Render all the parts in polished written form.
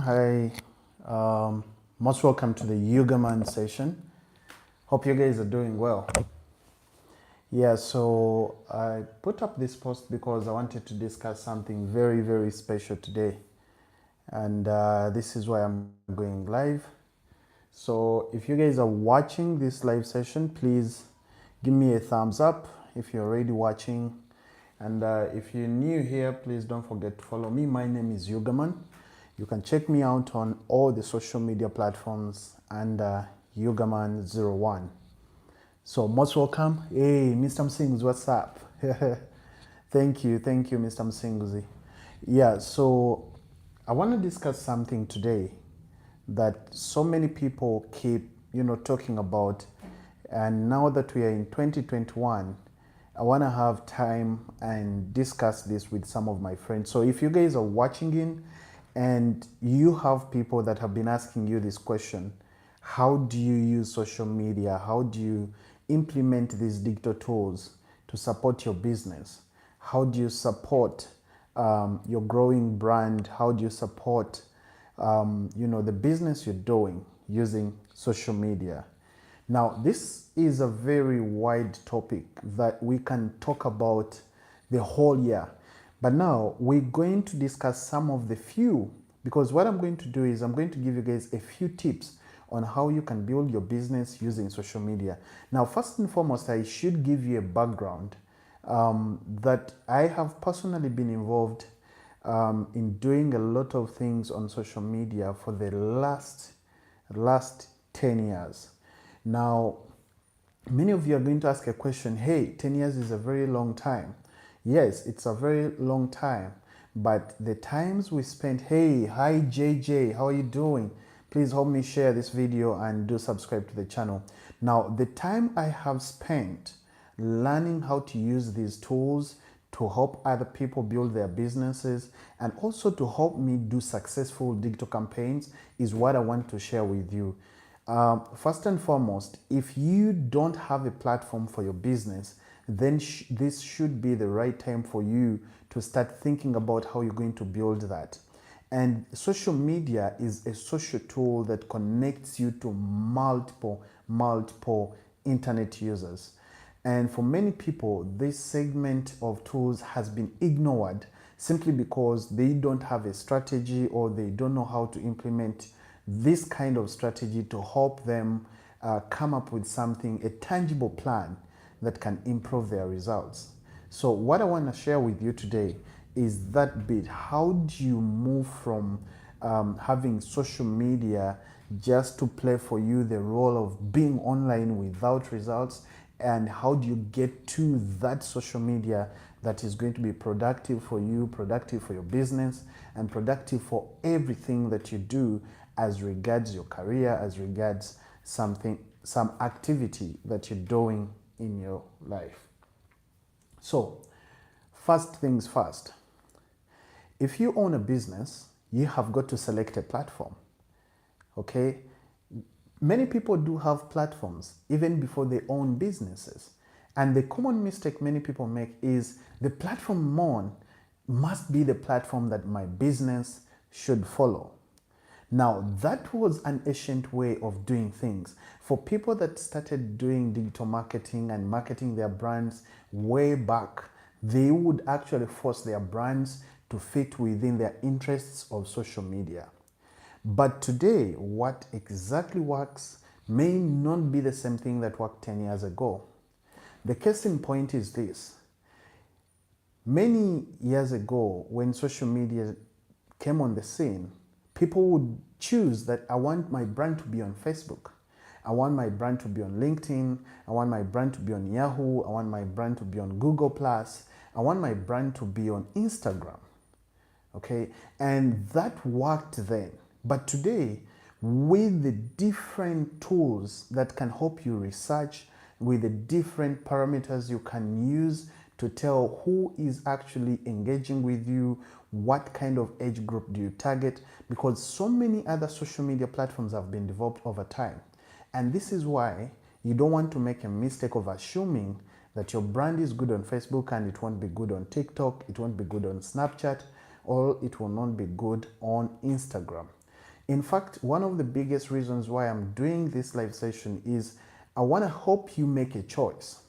Hi, most welcome to the Ugaman session. Hope you guys are doing well. Yeah, so I put up this post because I wanted to discuss something very, very special today. And this is why I'm going live. So if you guys are watching this live session, please give me a thumbs up if you're already watching. And if you're new here, please don't forget to follow me. My name is Ugaman. You can check me out on all the social media platforms under Ugaman01. So most welcome. Hey, Mr. Msingz, what's up? Thank you, Mr. Msingzi. Yeah, so I want to discuss something today that so many people keep, talking about. And now that we are in 2021, I want to have time and discuss this with some of my friends. So if you guys are watching in and you have people that have been asking you this question, how do you use social media? How do you implement these digital tools to support your business? How do you support your growing brand? How do you support the business you're doing using social media? Now, this is a very wide topic that we can talk about the whole year. But now we're going to discuss some of the few, because what I'm going to do is I'm going to give you guys a few tips on how you can build your business using social media. Now, first and foremost, I should give you a background that I have personally been involved in doing a lot of things on social media for the last 10 years. Now, many of you are going to ask a question, hey, 10 years is a very long time. Yes, it's a very long time, but the times we spent, hey, hi JJ, how are you doing? Please help me share this video and do subscribe to the channel. Now, the time I have spent learning how to use these tools to help other people build their businesses and also to help me do successful digital campaigns is what I want to share with you. First and foremost, if you don't have a platform for your business, then this should be the right time for you to start thinking about how you're going to build that. And social media is a social tool that connects you to multiple internet users. And for many people, this segment of tools has been ignored simply because they don't have a strategy or they don't know how to implement this kind of strategy to help them come up with something, a tangible plan that can improve their results. So what I want to share with you today is that bit. How do you move from having social media just to play for you the role of being online without results, and how do you get to that social media that is going to be productive for you, productive for your business, and productive for everything that you do as regards your career, as regards some activity that you're doing in your life. So, first things first. If you own a business, you have got to select a platform. Okay? Many people do have platforms even before they own businesses. And the common mistake many people make is the platform I'm on must be the platform that my business should follow. Now, that was an ancient way of doing things. For people that started doing digital marketing and marketing their brands way back, they would actually force their brands to fit within their interests of social media. But today, what exactly works may not be the same thing that worked 10 years ago. The case in point is this. Many years ago, when social media came on the scene, people would choose that I want my brand to be on Facebook. I want my brand to be on LinkedIn. I want my brand to be on Yahoo. I want my brand to be on Google+. I want my brand to be on Instagram. Okay, and that worked then. But today, with the different tools that can help you research, with the different parameters you can use to tell who is actually engaging with you, what kind of age group do you target, because so many other social media platforms have been developed over time. And this is why you don't want to make a mistake of assuming that your brand is good on Facebook and it won't be good on TikTok, it won't be good on Snapchat, or it will not be good on Instagram. In fact, one of the biggest reasons why I'm doing this live session is I want to help you make a choice.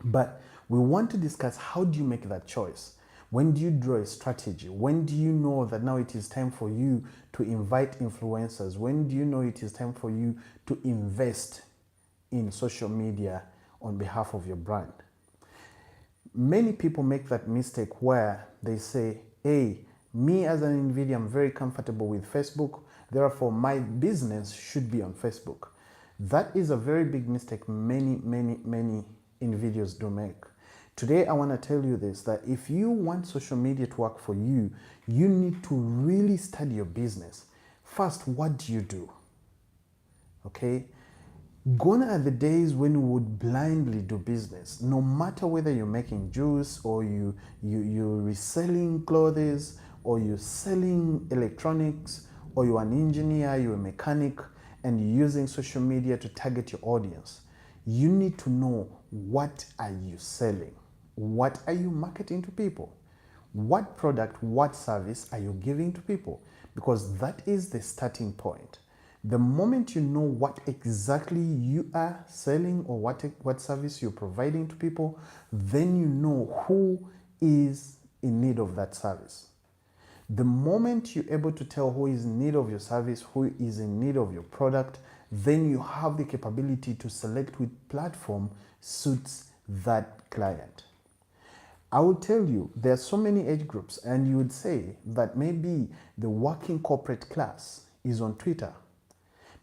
But we want to discuss, how do you make that choice? When do you draw a strategy? When do you know that now it is time for you to invite influencers? When do you know it is time for you to invest in social media on behalf of your brand? Many people make that mistake where they say, hey, me as an individual, I'm very comfortable with Facebook, therefore my business should be on Facebook. That is a very big mistake many individuals do make. Today I want to tell you this, that if you want social media to work for you, you need to really study your business. First, what do you do? Okay? Gone are the days when you would blindly do business. No matter whether you're making juice or you're reselling clothes or you're selling electronics or you're an engineer, you're a mechanic, and you're using social media to target your audience. You need to know, what are you selling? What are you marketing to people? What product, what service are you giving to people? Because that is the starting point. The moment you know what exactly you are selling or what service you're providing to people, then you know who is in need of that service. The moment you're able to tell who is in need of your service, who is in need of your product, then you have the capability to select which platform suits that client. I will tell you, there are so many age groups, and you would say that maybe the working corporate class is on Twitter.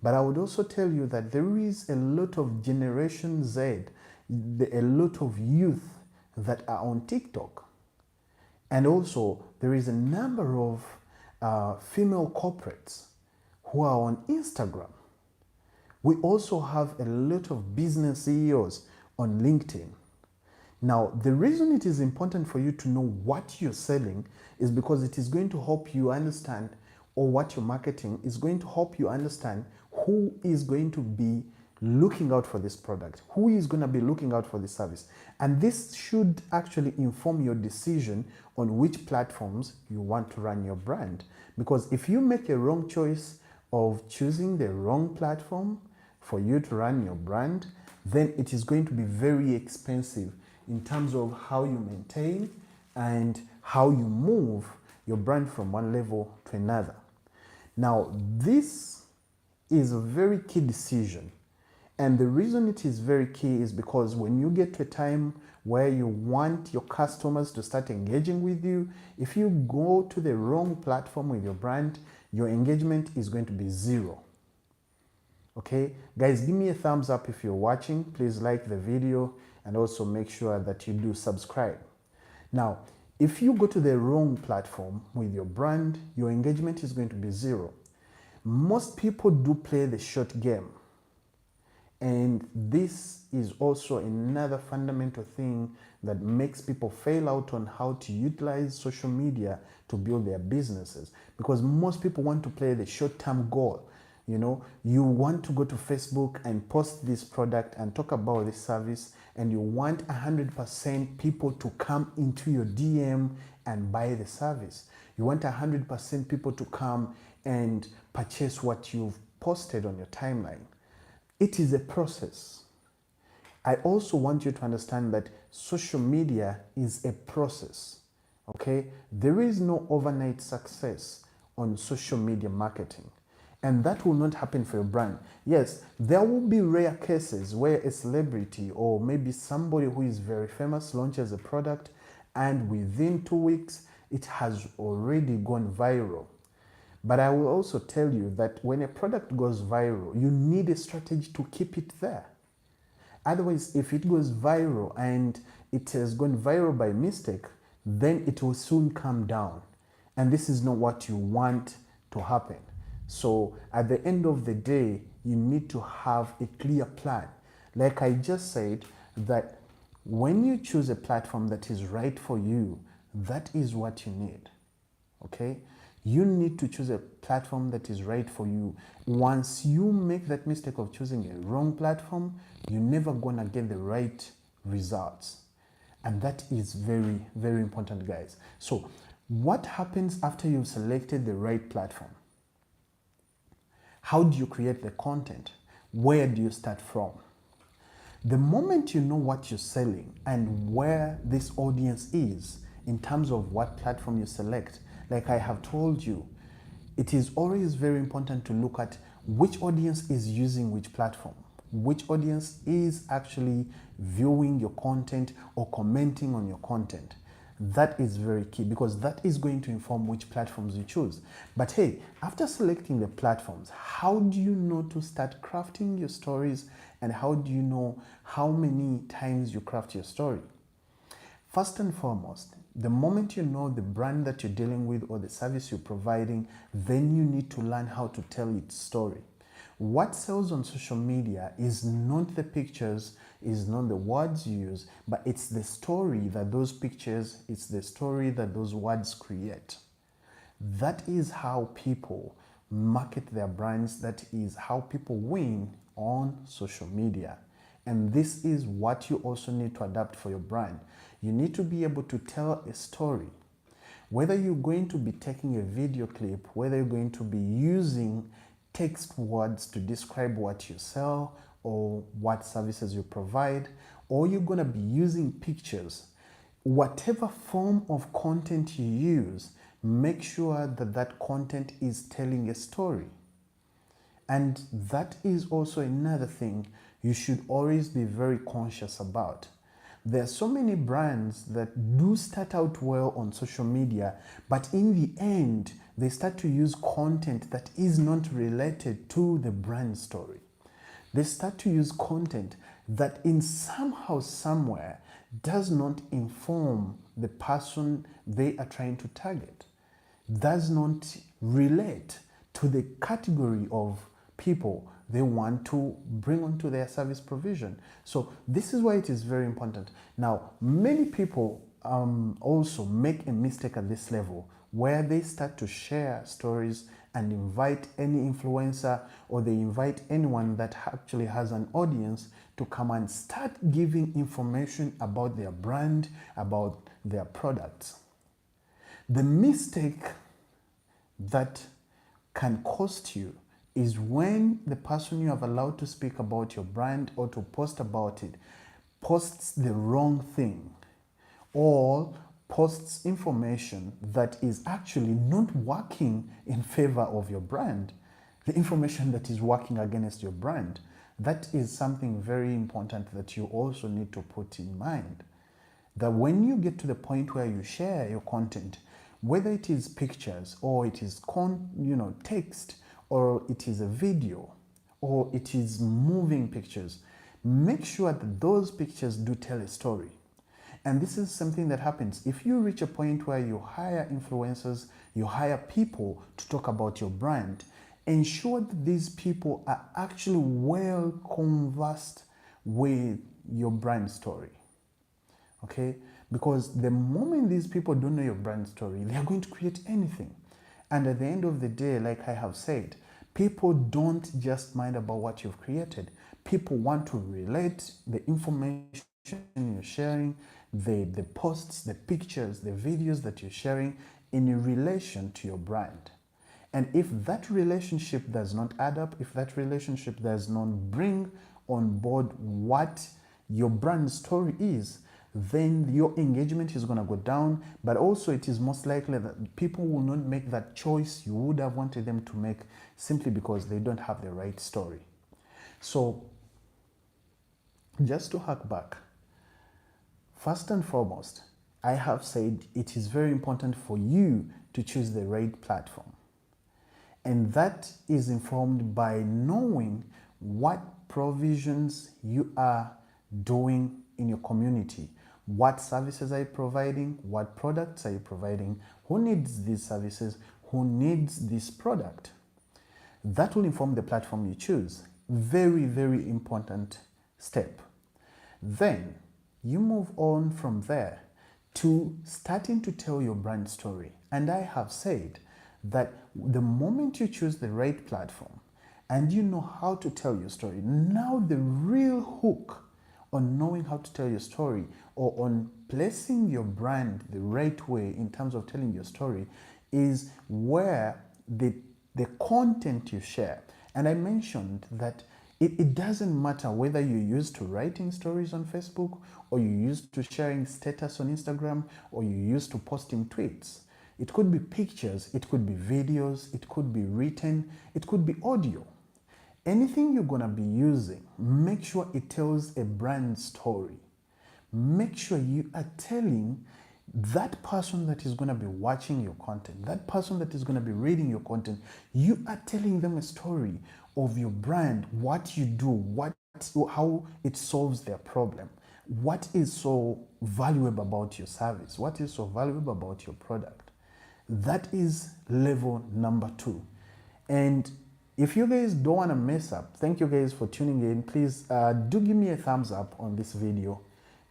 But I would also tell you that there is a lot of Generation Z, a lot of youth that are on TikTok. And also, there is a number of female corporates who are on Instagram. We also have a lot of business CEOs on LinkedIn. Now, the reason it is important for you to know what you're selling is because it is going to help you understand, or what you're marketing is going to help you understand who is going to be looking out for this product, who is going to be looking out for this service. And this should actually inform your decision on which platforms you want to run your brand. Because if you make a wrong choice of choosing the wrong platform for you to run your brand, then it is going to be very expensive in terms of how you maintain and how you move your brand from one level to another. Now, this is a very key decision. And the reason it is very key is because when you get to a time where you want your customers to start engaging with you, if you go to the wrong platform with your brand, your engagement is going to be zero. Okay, guys, give me a thumbs up if you're watching. Please like the video and also make sure that you do subscribe. Now, if you go to the wrong platform with your brand, your engagement is going to be zero. Most people do play the short game. And this is also another fundamental thing that makes people fail out on how to utilize social media to build their businesses. Because most people want to play the short-term goal. You know, you want to go to Facebook and post this product and talk about this service, and you want 100% people to come into your DM and buy the service. You want 100% people to come and purchase what you've posted on your timeline. It is a process. I also want you to understand that social media is a process. Okay? There is no overnight success on social media marketing. And that will not happen for your brand. Yes, there will be rare cases where a celebrity or maybe somebody who is very famous launches a product, and within 2 weeks, it has already gone viral. But I will also tell you that when a product goes viral, you need a strategy to keep it there. Otherwise, if it goes viral and it has gone viral by mistake, then it will soon come down. And this is not what you want to happen. So at the end of the day, you need to have a clear plan. Like I just said, that when you choose a platform that is right for you, that is what you need. Okay? You need to choose a platform that is right for you. Once you make that mistake of choosing a wrong platform, you're never gonna get the right results. And that is very, very important, guys. So what happens after you've selected the right platform? How do you create the content? Where do you start from? The moment you know what you're selling and where this audience is in terms of what platform you select, like I have told you, it is always very important to look at which audience is using which platform, which audience is actually viewing your content or commenting on your content. That is very key because that is going to inform which platforms you choose. But hey, after selecting the platforms, how do you know to start crafting your stories, and how do you know how many times you craft your story? First and foremost, the moment you know the brand that you're dealing with or the service you're providing, then you need to learn how to tell its story. What sells on social media is not the pictures, is not the words you use, but it's the story that those pictures, it's the story that those words create. That is how people market their brands. That is how people win on social media. And this is what you also need to adapt for your brand. You need to be able to tell a story. Whether you're going to be taking a video clip, whether you're going to be using text words to describe what you sell or what services you provide, or you're going to be using pictures, whatever form of content you use, make sure that that content is telling a story. And that is also another thing you should always be very conscious about. There are so many brands that do start out well on social media, but in the end, they start to use content that is not related to the brand story. They start to use content that in somehow, somewhere, does not inform the person they are trying to target, does not relate to the category of people they want to bring onto their service provision. So this is why it is very important. Now, many people also make a mistake at this level where they start to share stories and invite any influencer, or they invite anyone that actually has an audience to come and start giving information about their brand, about their products. The mistake that can cost you is when the person you have allowed to speak about your brand or to post about it posts the wrong thing, or posts information that is actually not working in favor of your brand, the information that is working against your brand. That is something very important that you also need to put in mind. That when you get to the point where you share your content, whether it is pictures or it is text, or it is a video, or it is moving pictures, make sure that those pictures do tell a story. And this is something that happens if you reach a point where you hire influencers, you hire people to talk about your brand. Ensure that these people are actually well conversed with your brand story. Okay? Because the moment these people don't know your brand story, they are going to create anything. And at the end of the day, like I have said, people don't just mind about what you've created. People want to relate the information you're sharing, the posts, the pictures, the videos that you're sharing in relation to your brand. And if that relationship does not add up, if that relationship does not bring on board what your brand story is, then your engagement is going to go down, but also it is most likely that people will not make that choice you would have wanted them to make simply because they don't have the right story. So, just to hark back, first and foremost, I have said it is very important for you to choose the right platform. And that is informed by knowing what provisions you are doing in your community. What services are you providing? What products are you providing? Who needs these services? Who needs this product? That will inform the platform you choose. Very, very important step. Then you move on from there to starting to tell your brand story. And I have said that the moment you choose the right platform and you know how to tell your story, now the real hook on knowing how to tell your story or on placing your brand the right way in terms of telling your story is where the content you share And I mentioned that it doesn't matter whether you're used to writing stories on Facebook, or you're used to sharing status on Instagram, or you're used to posting tweets. It could be pictures, it could be videos, it could be written, it could be audio. Anything you're going to be using, make sure it tells a brand story. Make sure you are telling that person that is going to be watching your content, that person that is going to be reading your content, you are telling them a story of your brand, what you do, how it solves their problem, what is so valuable about your service, what is so valuable about your product. That is level number 2. And if you guys don't want to mess up, thank you guys for tuning in. Please do give me a thumbs up on this video.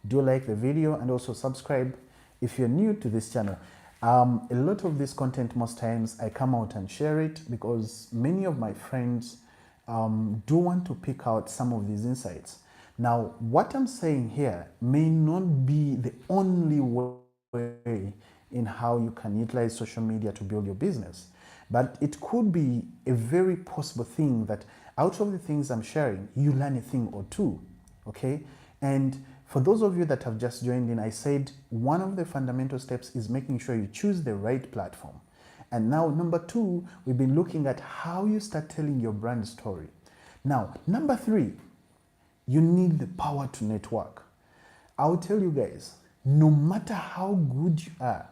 Do like the video and also subscribe if you're new to this channel. A lot of this content, most times I come out and share it because many of my friends do want to pick out some of these insights. Now, what I'm saying here may not be the only way in how you can utilize social media to build your business, but it could be a very possible thing that out of the things I'm sharing, you learn a thing or two, okay? And for those of you that have just joined in, I said one of the fundamental steps is making sure you choose the right platform. And now, number 2, we've been looking at how you start telling your brand story. Now, number 3, you need the power to network. I'll tell you guys, no matter how good you are,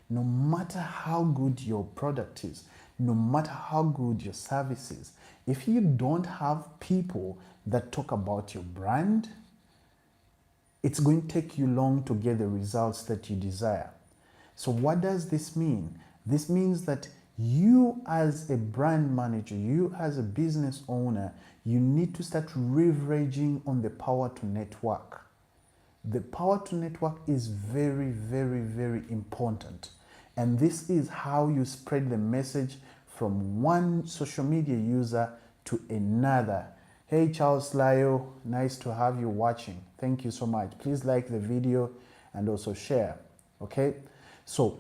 no matter how good your product is, no matter how good your service is, if you don't have people that talk about your brand, it's going to take you long to get the results that you desire. So what does this mean? This means that you as a brand manager, you as a business owner, you need to start leveraging on the power to network. The power to network is very, very, very important. And this is how you spread the message from one social media user to another. Hey Charles Lyo, nice to have you watching. Thank you so much. Please like the video and also share. Okay? So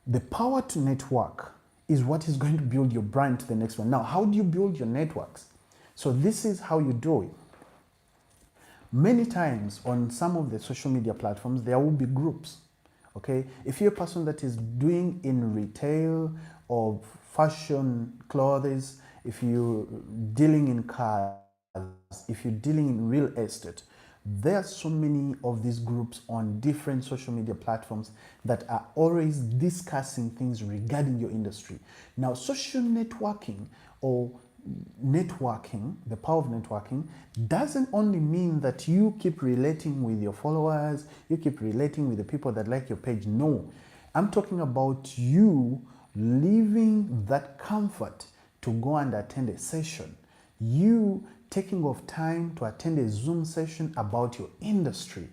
the power to network is what is going to build your brand to the next one. Now, how do you build your networks? So this is how you do it. Many times on some of the social media platforms, there will be groups. Okay, if you're a person that is doing in retail or fashion clothes, if you're dealing in cars, if you're dealing in real estate, there are so many of these groups on different social media platforms that are always discussing things regarding your industry. Now, social networking or networking, the power of networking, doesn't only mean that you keep relating with your followers, you keep relating with the people that like your page. No, I'm talking about you leaving that comfort to go and attend a session. You taking off time to attend a Zoom session about your industry.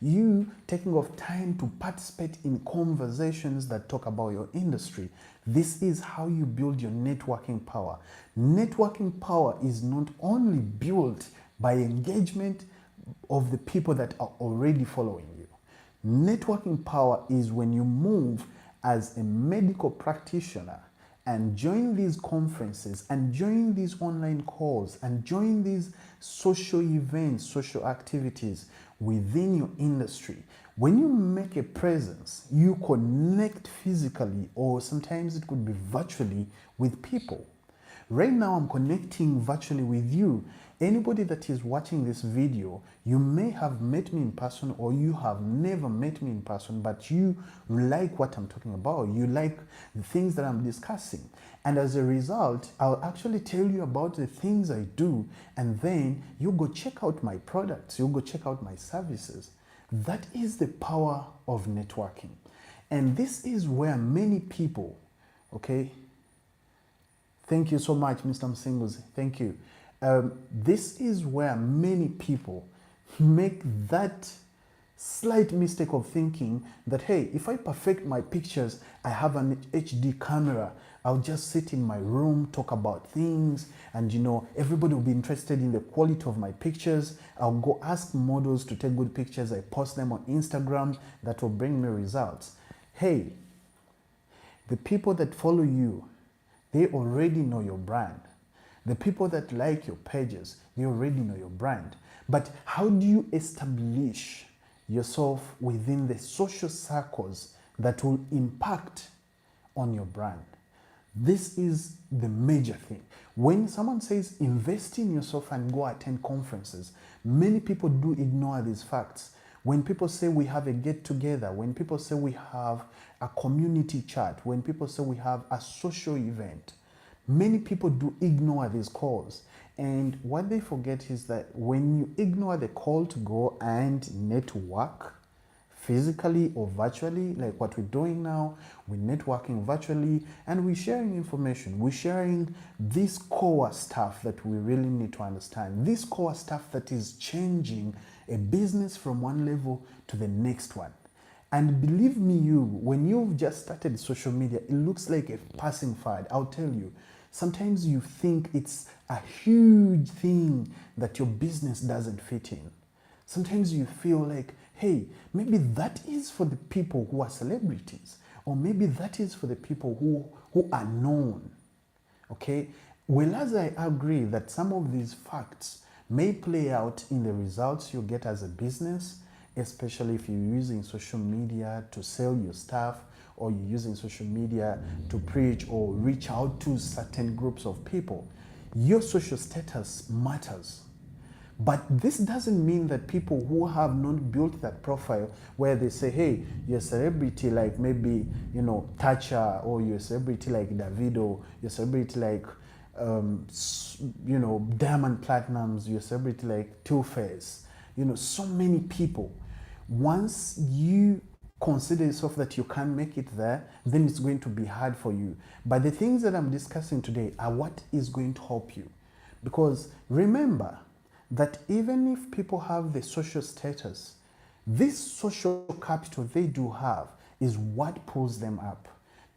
You taking off time to participate in conversations that talk about your industry. This is how you build your networking power. Networking power is not only built by engagement of the people that are already following you. Networking power is when you move as a medical practitioner and join these conferences and join these online calls and join these social events, social activities within your industry. When you make a presence, you connect physically, or sometimes it could be virtually, with people. Right now, I'm connecting virtually with you. Anybody that is watching this video, you may have met me in person or you have never met me in person, but you like what I'm talking about. You like the things that I'm discussing. And as a result, I'll actually tell you about the things I do, and then you go check out my products, you go check out my services. That is the power of networking. And this is where many people, okay, thank you so much, Mr. Msinguzi. Thank you. This is where many people make that slight mistake of thinking that, hey, if I perfect my pictures, I have an HD camera, I'll just sit in my room, talk about things, and everybody will be interested in the quality of my pictures. I'll go ask models to take good pictures. I post them on Instagram. That will bring me results. Hey, the people that follow you, they already know your brand. The people that like your pages, they already know your brand. But how do you establish yourself within the social circles that will impact on your brand? This is the major thing. When someone says invest in yourself and go attend conferences, many people do ignore these facts. When people say we have a get together, when people say we have a community chat, when people say we have a social event, many people do ignore these calls. And what they forget is that when you ignore the call to go and network, physically or virtually, like what we're doing now, we're networking virtually and we're sharing information. We're sharing this core stuff that we really need to understand. This core stuff that is changing a business from one level to the next one. And believe me, when you've just started social media, it looks like a passing fad. I'll tell you, sometimes you think it's a huge thing that your business doesn't fit in. Sometimes you feel like, hey, maybe that is for the people who are celebrities, or maybe that is for the people who are known. Okay? Well, as I agree that some of these facts may play out in the results you get as a business, especially if you're using social media to sell your stuff, or you're using social media to preach or reach out to certain groups of people, your social status matters. But this doesn't mean that people who have not built that profile where they say, hey, you're a celebrity like maybe, Thatcher, or you're a celebrity like Davido, you're a celebrity like, Diamond Platinums, you're a celebrity like Two-Face, so many people. Once you consider yourself that you can't make it there, then it's going to be hard for you. But the things that I'm discussing today are what is going to help you. Because remember, that even if people have the social status, this social capital they do have is what pulls them up.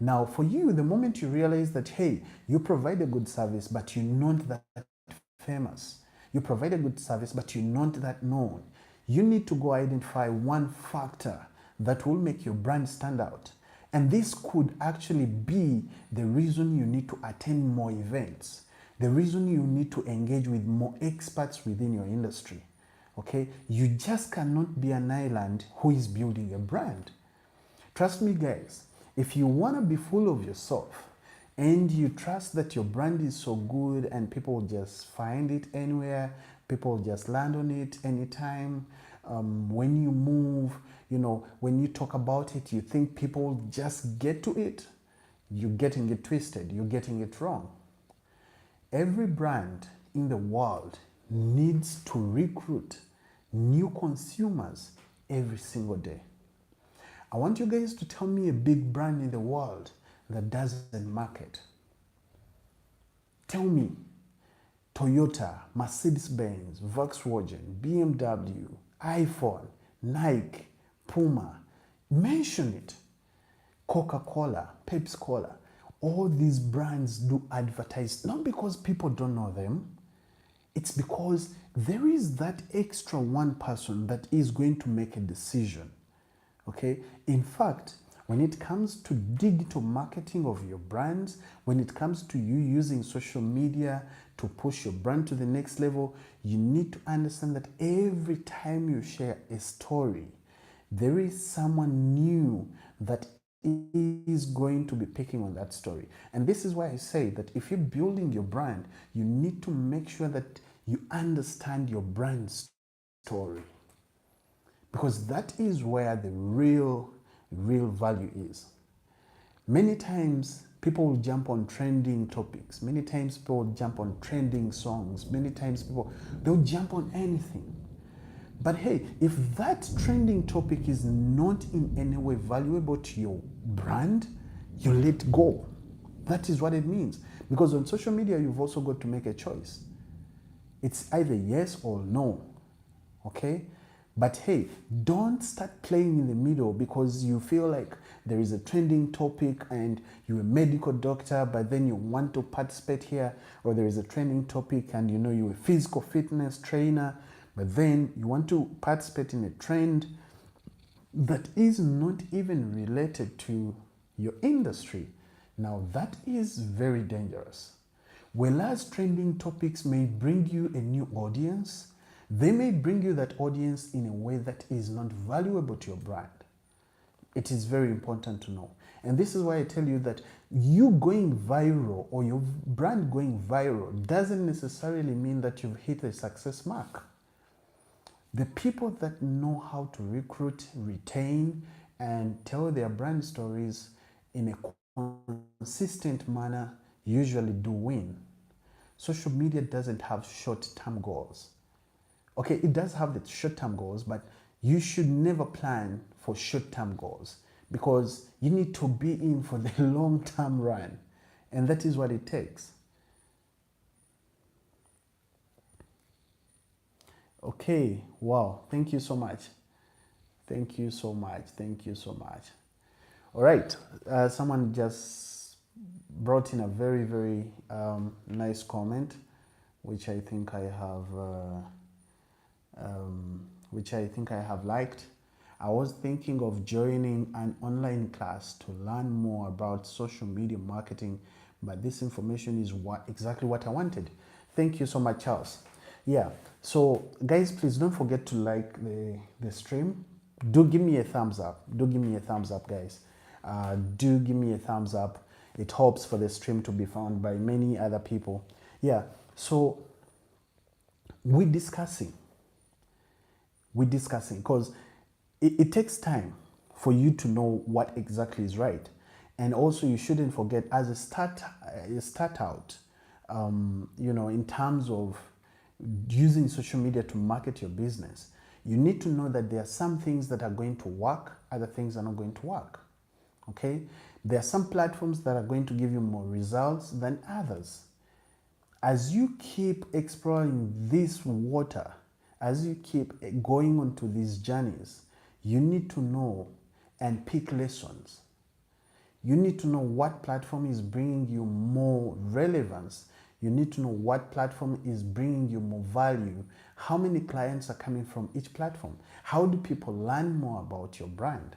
Now, for you, the moment you realize that, hey, you provide a good service, but you're not that famous, you provide a good service, but you're not that known, you need to go identify one factor that will make your brand stand out. And this could actually be the reason you need to attend more events. The reason you need to engage with more experts within your industry, okay? You just cannot be an island who is building a brand. Trust me, guys, if you want to be full of yourself and you trust that your brand is so good and people will just find it anywhere, people will just land on it anytime, when you move, when you talk about it, you think people will just get to it, you're getting it twisted, you're getting it wrong. Every brand in the world needs to recruit new consumers every single day. I want you guys to tell me a big brand in the world that doesn't market. Tell me Toyota, Mercedes-Benz, Volkswagen, BMW, iPhone, Nike, Puma. Mention it. Coca-Cola, Pepsi-Cola. All these brands do advertise, not because people don't know them, it's because there is that extra one person that is going to make a decision, okay? In fact, when it comes to digital marketing of your brands, when it comes to you using social media to push your brand to the next level, you need to understand that every time you share a story, there is someone new that is going to be picking on that story. And this is why I say that if you're building your brand, you need to make sure that you understand your brand story, because that is where the real value is. Many times people will jump on trending topics, many times people will jump on trending songs, many times they'll jump on anything. But hey, if that trending topic is not in any way valuable to your brand, you let go. That is what it means. Because on social media, you've also got to make a choice. It's either yes or no, okay? But hey, don't start playing in the middle because you feel like there is a trending topic and you're a medical doctor, but then you want to participate here, or there is a trending topic and you're a physical fitness trainer, but then you want to participate in a trend that is not even related to your industry. Now that is very dangerous. Whereas trending topics may bring you a new audience, they may bring you that audience in a way that is not valuable to your brand. It is very important to know. And this is why I tell you that you going viral or your brand going viral doesn't necessarily mean that you've hit a success mark. The people that know how to recruit, retain, and tell their brand stories in a consistent manner usually do win. Social media doesn't have short-term goals. Okay, it does have the short-term goals, but you should never plan for short-term goals because you need to be in for the long-term run, and that is what it takes. Okay, wow, thank you so much. Thank you so much. Thank you so much. All right, someone just brought in a very, very nice comment, which I think I have liked. I was thinking of joining an online class to learn more about social media marketing, but this information is exactly what I wanted. Thank you so much, Charles. Yeah, so guys, please don't forget to like the stream. Do give me a thumbs up. Do give me a thumbs up, guys. Do give me a thumbs up. It helps for the stream to be found by many other people. Yeah, so we're discussing because it takes time for you to know what exactly is right. And also you shouldn't forget as a start out, in terms of using social media to market your business, you need to know that there are some things that are going to work, other things are not going to work. Okay? There are some platforms that are going to give you more results than others. As you keep exploring this water, as you keep going onto these journeys, you need to know and pick lessons. You need to know what platform is bringing you more relevance. You need to know what platform is bringing you more value. How many clients are coming from each platform? How do people learn more about your brand?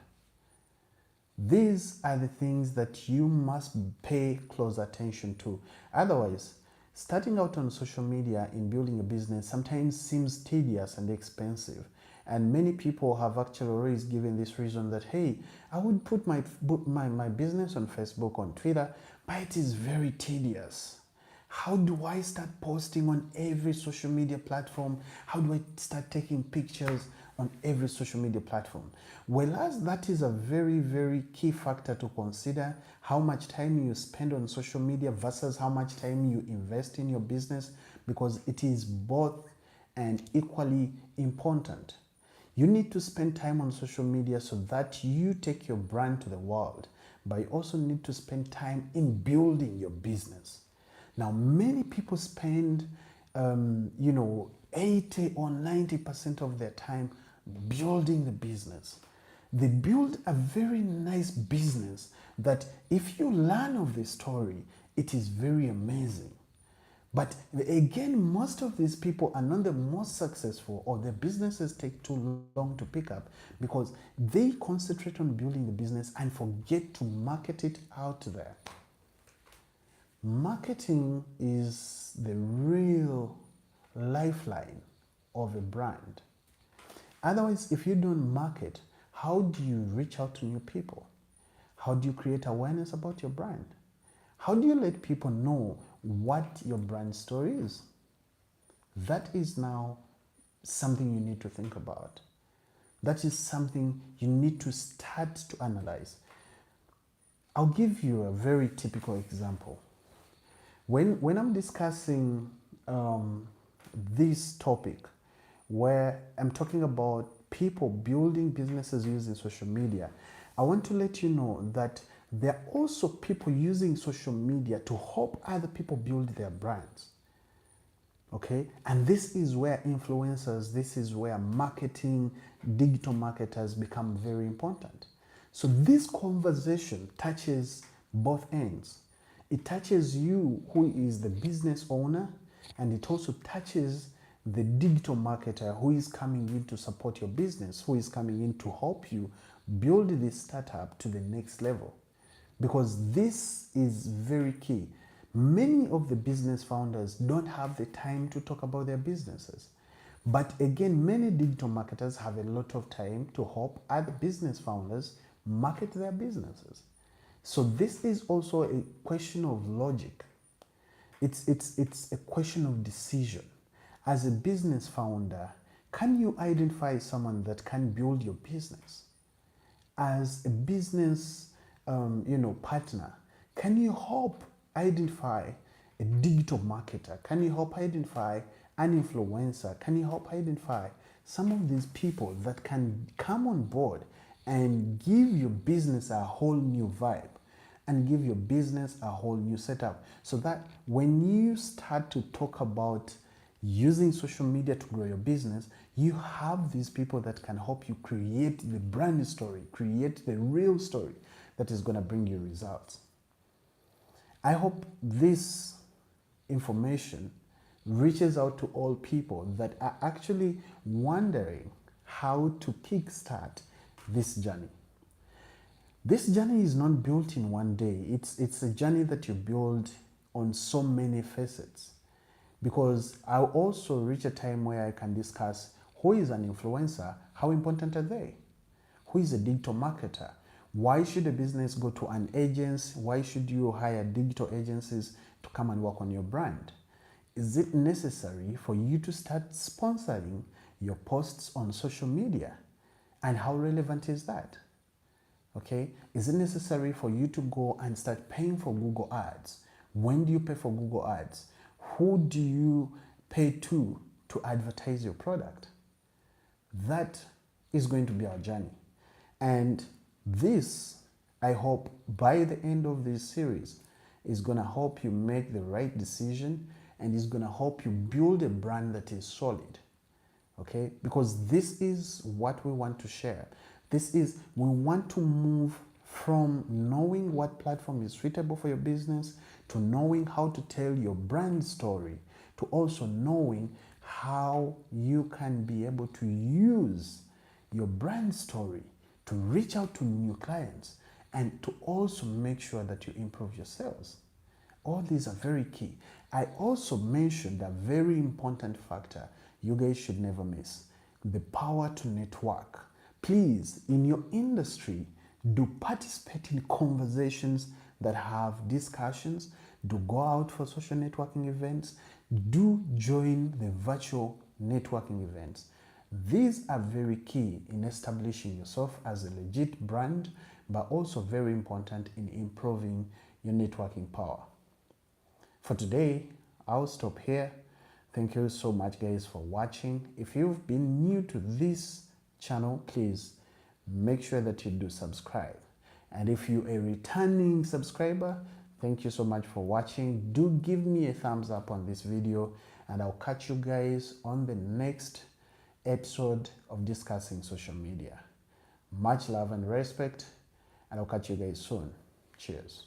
These are the things that you must pay close attention to. Otherwise, starting out on social media in building a business sometimes seems tedious and expensive. And many people have actually always given this reason that, hey, I would put my business on Facebook, on Twitter, but it is very tedious. How do I start posting on every social media platform? How do I start taking pictures on every social media platform? Whereas that is a very, very key factor to consider, how much time you spend on social media versus how much time you invest in your business, because it is both and equally important. You need to spend time on social media so that you take your brand to the world, but you also need to spend time in building your business. Now, many people spend, 80 or 90% of their time building the business. They build a very nice business that if you learn of the story, it is very amazing. But again, most of these people are not the most successful, or their businesses take too long to pick up because they concentrate on building the business and forget to market it out there. Marketing is the real lifeline of a brand. Otherwise, if you don't market, how do you reach out to new people? How do you create awareness about your brand? How do you let people know what your brand story is? That is now something you need to think about. That is something you need to start to analyze. I'll give you a very typical example. When I'm discussing this topic, where I'm talking about people building businesses using social media, I want to let you know that there are also people using social media to help other people build their brands. Okay? And this is where influencers, this is where marketing, digital marketers become very important. So this conversation touches both ends. It touches you, who is the business owner, and it also touches the digital marketer who is coming in to support your business, who is coming in to help you build this startup to the next level. Because this is very key. Many of the business founders don't have the time to talk about their businesses. But again, many digital marketers have a lot of time to help other business founders market their businesses. So this is also a question of logic. It's a question of decision. As a business founder, can you identify someone that can build your business? As a business partner, can you help identify a digital marketer? Can you help identify an influencer? Can you help identify some of these people that can come on board and give your business a whole new vibe and give your business a whole new setup, so that when you start to talk about using social media to grow your business, you have these people that can help you create the brand story, create the real story that is going to bring you results. I hope this information reaches out to all people that are actually wondering how to kickstart this journey. This journey is not built in one day. It's a journey that you build on so many facets. Because I'll also reach a time where I can discuss who is an influencer, how important are they? Who is a digital marketer? Why should a business go to an agency? Why should you hire digital agencies to come and work on your brand? Is it necessary for you to start sponsoring your posts on social media? And how relevant is that? Okay, is it necessary for you to go and start paying for Google Ads? When do you pay for Google Ads? Who do you pay to advertise your product? That is going to be our journey. And this, I hope, by the end of this series, is going to help you make the right decision and is going to help you build a brand that is solid. Okay? Because this is what we want to share. We want to move from knowing what platform is suitable for your business to knowing how to tell your brand story, to also knowing how you can be able to use your brand story to reach out to new clients and to also make sure that you improve your sales. All these are very key. I also mentioned a very important factor you guys should never miss: the power to network. Please, in your industry, do participate in conversations that have discussions. Do go out for social networking events. Do join the virtual networking events. These are very key in establishing yourself as a legit brand, but also very important in improving your networking power. For today, I'll stop here. Thank you so much, guys, for watching. If you've been new to this channel, please make sure that you do subscribe. And if you're a returning subscriber, thank you so much for watching. Do give me a thumbs up on this video, and I'll catch you guys on the next episode of Discussing Social Media. Much love and respect, and I'll catch you guys soon. Cheers.